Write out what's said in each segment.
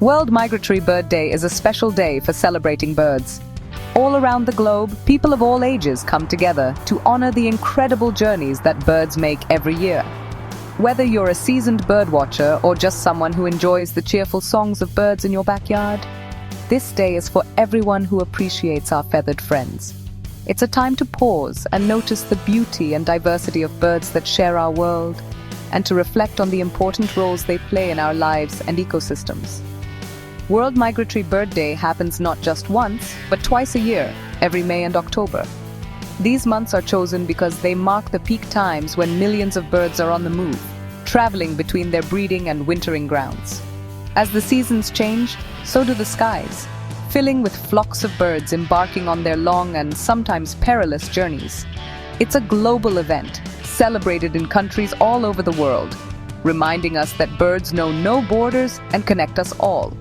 World Migratory Bird Day is a special day for celebrating birds. All around the globe, people of all ages come together to honor the incredible journeys that birds make every year. Whether you're a seasoned birdwatcher or just someone who enjoys the cheerful songs of birds in your backyard, this day is for everyone who appreciates our feathered friends. It's a time to pause and notice the beauty and diversity of birds that share our world, and to reflect on the important roles they play in our lives and ecosystems. World Migratory Bird Day happens not just once, but twice a year, every May and October. These months are chosen because they mark the peak times when millions of birds are on the move, traveling between their breeding and wintering grounds. As the seasons change, so do the skies, filling with flocks of birds embarking on their long and sometimes perilous journeys. It's a global event, celebrated in countries all over the world, reminding us that birds know no borders and connect us all.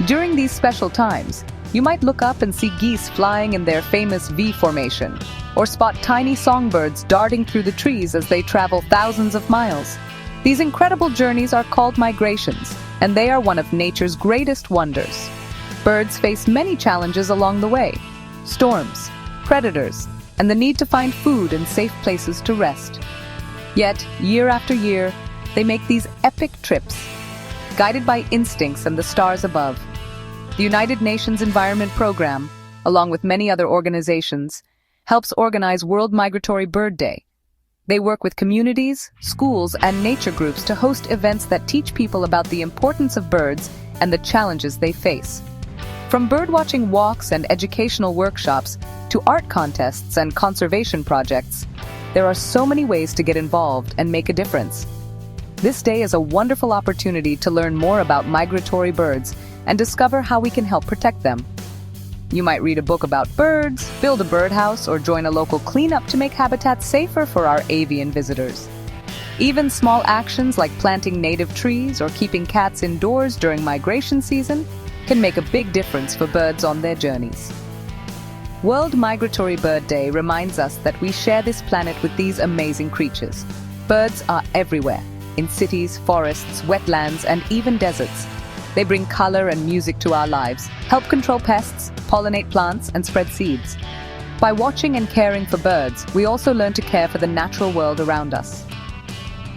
During these special times, you might look up and see geese flying in their famous V formation, or spot tiny songbirds darting through the trees as they travel thousands of miles. These incredible journeys are called migrations, and they are one of nature's greatest wonders. Birds face many challenges along the way: storms, predators, and the need to find food and safe places to rest. Yet, year after year, they make these epic trips, guided by instincts and the stars above. The United Nations Environment Program, along with many other organizations, helps organize World Migratory Bird Day. They work with communities, schools, and nature groups to host events that teach people about the importance of birds and the challenges they face. From birdwatching walks and educational workshops to art contests and conservation projects, there are so many ways to get involved and make a difference. This day is a wonderful opportunity to learn more about migratory birds and discover how we can help protect them. You might read a book about birds, build a birdhouse, or join a local cleanup to make habitats safer for our avian visitors. Even small actions like planting native trees or keeping cats indoors during migration season can make a big difference for birds on their journeys. World Migratory Bird Day reminds us that we share this planet with these amazing creatures. Birds are everywhere, in cities, forests, wetlands, and even deserts. They bring color and music to our lives, help control pests, pollinate plants, and spread seeds. By watching and caring for birds, we also learn to care for the natural world around us.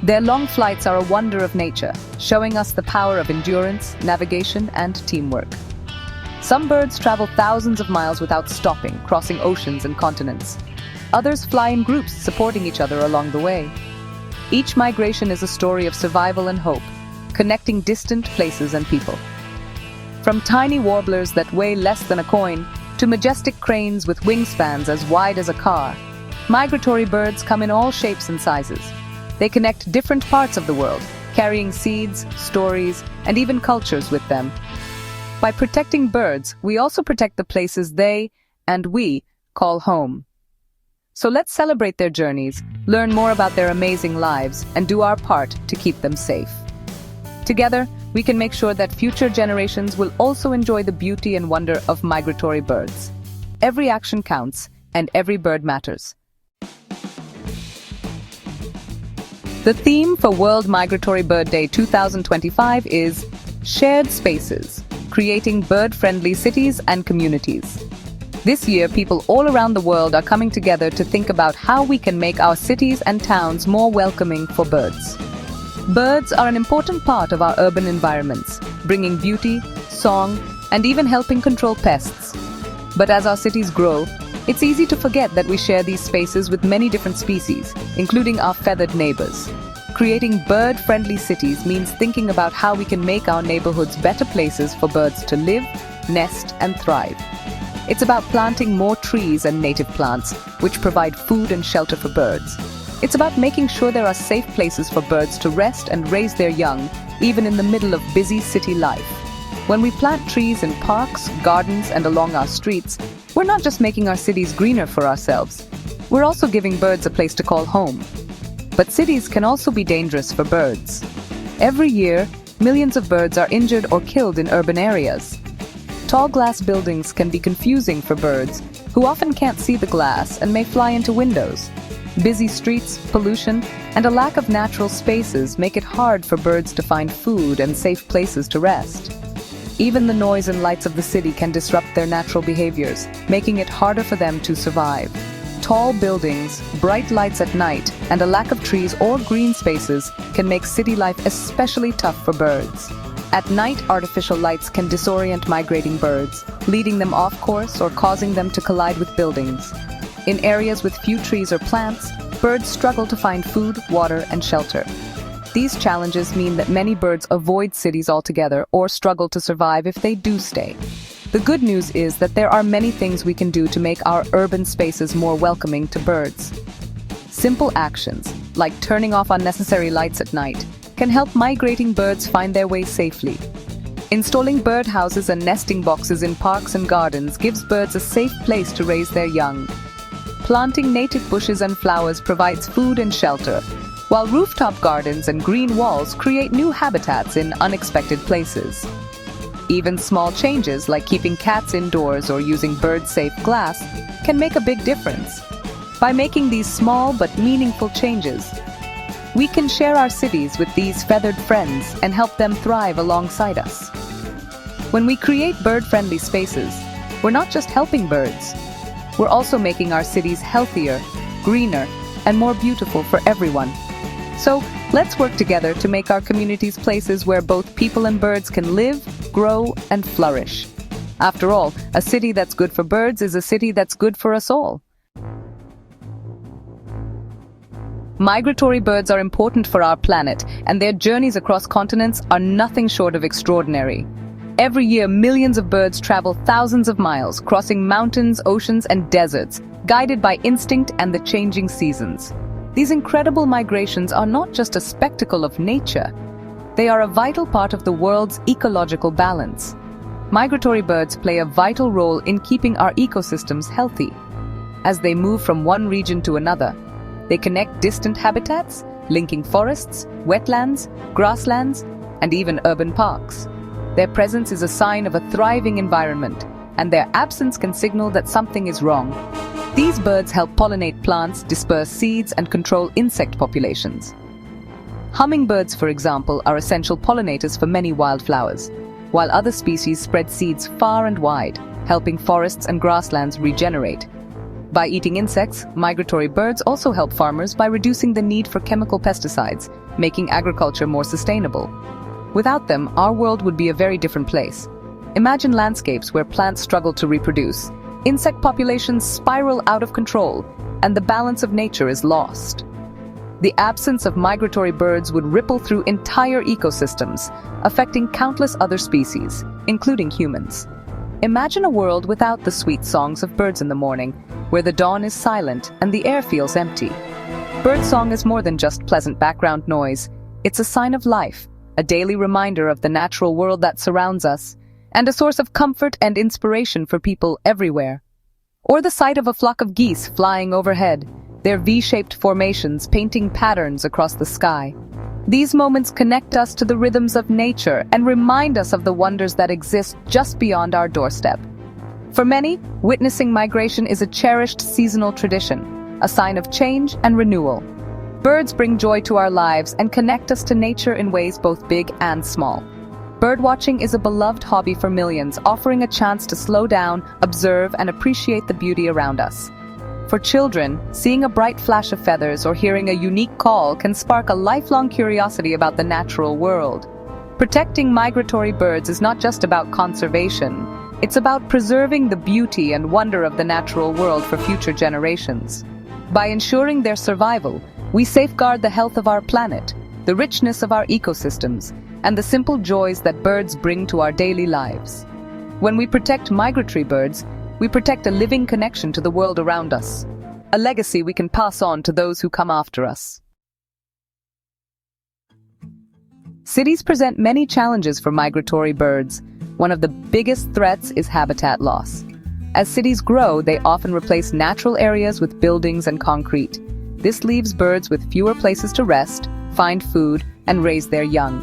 Their long flights are a wonder of nature, showing us the power of endurance, navigation, and teamwork. Some birds travel thousands of miles without stopping, crossing oceans and continents. Others fly in groups, supporting each other along the way. Each migration is a story of survival and hope, connecting distant places and people. From tiny warblers that weigh less than a coin to majestic cranes with wingspans as wide as a car, migratory birds come in all shapes and sizes. They connect different parts of the world, carrying seeds, stories, and even cultures with them. By protecting birds, we also protect the places they, and we, call home. So let's celebrate their journeys, learn more about their amazing lives, and do our part to keep them safe. Together, we can make sure that future generations will also enjoy the beauty and wonder of migratory birds. Every action counts, and every bird matters. The theme for World Migratory Bird Day 2025 is Shared Spaces, Creating Bird-Friendly Cities and Communities. This year, people all around the world are coming together to think about how we can make our cities and towns more welcoming for birds. Birds are an important part of our urban environments, bringing beauty, song, and even helping control pests. But as our cities grow, it's easy to forget that we share these spaces with many different species, including our feathered neighbors. Creating bird-friendly cities means thinking about how we can make our neighborhoods better places for birds to live, nest, and thrive. It's about planting more trees and native plants, which provide food and shelter for birds. It's about making sure there are safe places for birds to rest and raise their young, even in the middle of busy city life. When we plant trees in parks, gardens, and along our streets, we're not just making our cities greener for ourselves. We're also giving birds a place to call home. But cities can also be dangerous for birds. Every year, millions of birds are injured or killed in urban areas. Tall glass buildings can be confusing for birds, who often can't see the glass and may fly into windows. Busy streets, pollution, and a lack of natural spaces make it hard for birds to find food and safe places to rest. Even the noise and lights of the city can disrupt their natural behaviors, making it harder for them to survive. Tall buildings, bright lights at night, and a lack of trees or green spaces can make city life especially tough for birds. At night, artificial lights can disorient migrating birds, leading them off course or causing them to collide with buildings. In areas with few trees or plants, birds struggle to find food, water, and shelter. These challenges mean that many birds avoid cities altogether or struggle to survive if they do stay. The good news is that there are many things we can do to make our urban spaces more welcoming to birds. Simple actions, like turning off unnecessary lights at night, can help migrating birds find their way safely. Installing birdhouses and nesting boxes in parks and gardens gives birds a safe place to raise their young. Planting native bushes and flowers provides food and shelter, while rooftop gardens and green walls create new habitats in unexpected places. Even small changes like keeping cats indoors or using bird-safe glass can make a big difference. By making these small but meaningful changes, we can share our cities with these feathered friends and help them thrive alongside us. When we create bird-friendly spaces, we're not just helping birds, we're also making our cities healthier, greener, and more beautiful for everyone. So, let's work together to make our communities places where both people and birds can live, grow, and flourish. After all, a city that's good for birds is a city that's good for us all. Migratory birds are important for our planet, and their journeys across continents are nothing short of extraordinary. Every year, millions of birds travel thousands of miles, crossing mountains, oceans, and deserts, guided by instinct and the changing seasons. These incredible migrations are not just a spectacle of nature. They are a vital part of the world's ecological balance. Migratory birds play a vital role in keeping our ecosystems healthy. As they move from one region to another, they connect distant habitats, linking forests, wetlands, grasslands, and even urban parks. Their presence is a sign of a thriving environment, and their absence can signal that something is wrong. These birds help pollinate plants, disperse seeds, and control insect populations. Hummingbirds, for example, are essential pollinators for many wildflowers, while other species spread seeds far and wide, helping forests and grasslands regenerate. By eating insects, migratory birds also help farmers by reducing the need for chemical pesticides, making agriculture more sustainable. Without them, our world would be a very different place. Imagine landscapes where plants struggle to reproduce, insect populations spiral out of control, and the balance of nature is lost. The absence of migratory birds would ripple through entire ecosystems, affecting countless other species, including humans. Imagine a world without the sweet songs of birds in the morning, where the dawn is silent and the air feels empty. Birdsong is more than just pleasant background noise. It's a sign of life, a daily reminder of the natural world that surrounds us, and a source of comfort and inspiration for people everywhere. Or the sight of a flock of geese flying overhead, their V-shaped formations painting patterns across the sky. These moments connect us to the rhythms of nature and remind us of the wonders that exist just beyond our doorstep. For many, witnessing migration is a cherished seasonal tradition, a sign of change and renewal. Birds bring joy to our lives and connect us to nature in ways both big and small. Birdwatching is a beloved hobby for millions, offering a chance to slow down, observe, and appreciate the beauty around us. For children, seeing a bright flash of feathers or hearing a unique call can spark a lifelong curiosity about the natural world. Protecting migratory birds is not just about conservation. It's about preserving the beauty and wonder of the natural world for future generations. By ensuring their survival, we safeguard the health of our planet, the richness of our ecosystems, and the simple joys that birds bring to our daily lives. When we protect migratory birds, we protect a living connection to the world around us, a legacy we can pass on to those who come after us. Cities present many challenges for migratory birds. One of the biggest threats is habitat loss. As cities grow, they often replace natural areas with buildings and concrete. This leaves birds with fewer places to rest, find food, and raise their young.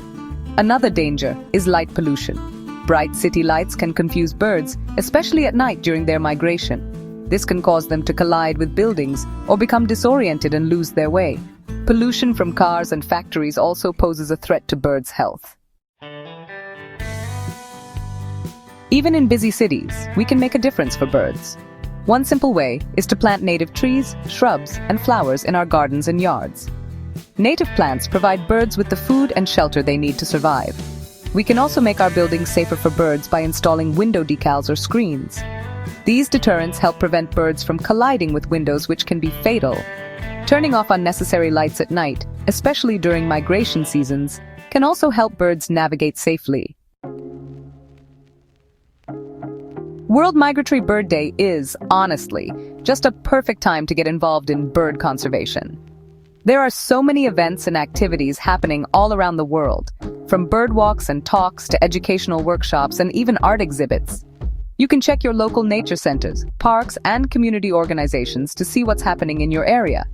Another danger is light pollution. Bright city lights can confuse birds, especially at night during their migration. This can cause them to collide with buildings or become disoriented and lose their way. Pollution from cars and factories also poses a threat to birds' health. Even in busy cities, we can make a difference for birds. One simple way is to plant native trees, shrubs, and flowers in our gardens and yards. Native plants provide birds with the food and shelter they need to survive. We can also make our buildings safer for birds by installing window decals or screens. These deterrents help prevent birds from colliding with windows, which can be fatal. Turning off unnecessary lights at night, especially during migration seasons, can also help birds navigate safely. World Migratory Bird Day is, honestly, just a perfect time to get involved in bird conservation. There are so many events and activities happening all around the world, from bird walks and talks to educational workshops and even art exhibits. You can check your local nature centers, parks, and community organizations to see what's happening in your area.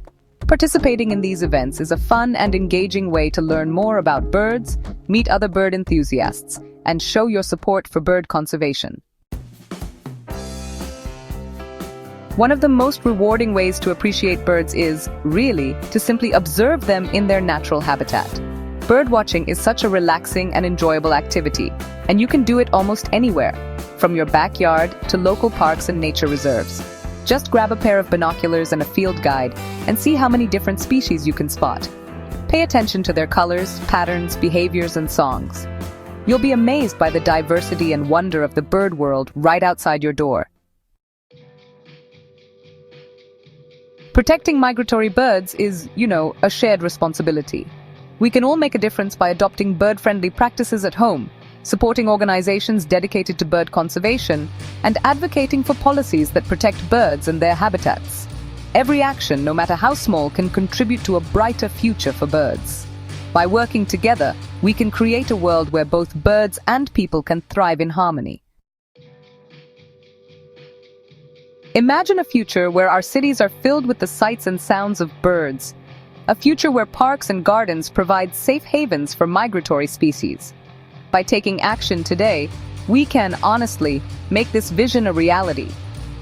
Participating in these events is a fun and engaging way to learn more about birds, meet other bird enthusiasts, and show your support for bird conservation. One of the most rewarding ways to appreciate birds is, really, to simply observe them in their natural habitat. Birdwatching is such a relaxing and enjoyable activity, and you can do it almost anywhere, from your backyard to local parks and nature reserves. Just grab a pair of binoculars and a field guide and see how many different species you can spot. Pay attention to their colors, patterns, behaviors, and songs. You'll be amazed by the diversity and wonder of the bird world right outside your door. Protecting migratory birds is, a shared responsibility. We can all make a difference by adopting bird-friendly practices at home, supporting organizations dedicated to bird conservation, and advocating for policies that protect birds and their habitats. Every action, no matter how small, can contribute to a brighter future for birds. By working together, we can create a world where both birds and people can thrive in harmony. Imagine a future where our cities are filled with the sights and sounds of birds. A future where parks and gardens provide safe havens for migratory species. By taking action today, we can, honestly, make this vision a reality.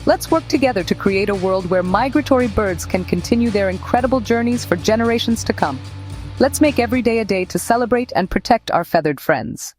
Let's work together to create a world where migratory birds can continue their incredible journeys for generations to come. Let's make every day a day to celebrate and protect our feathered friends.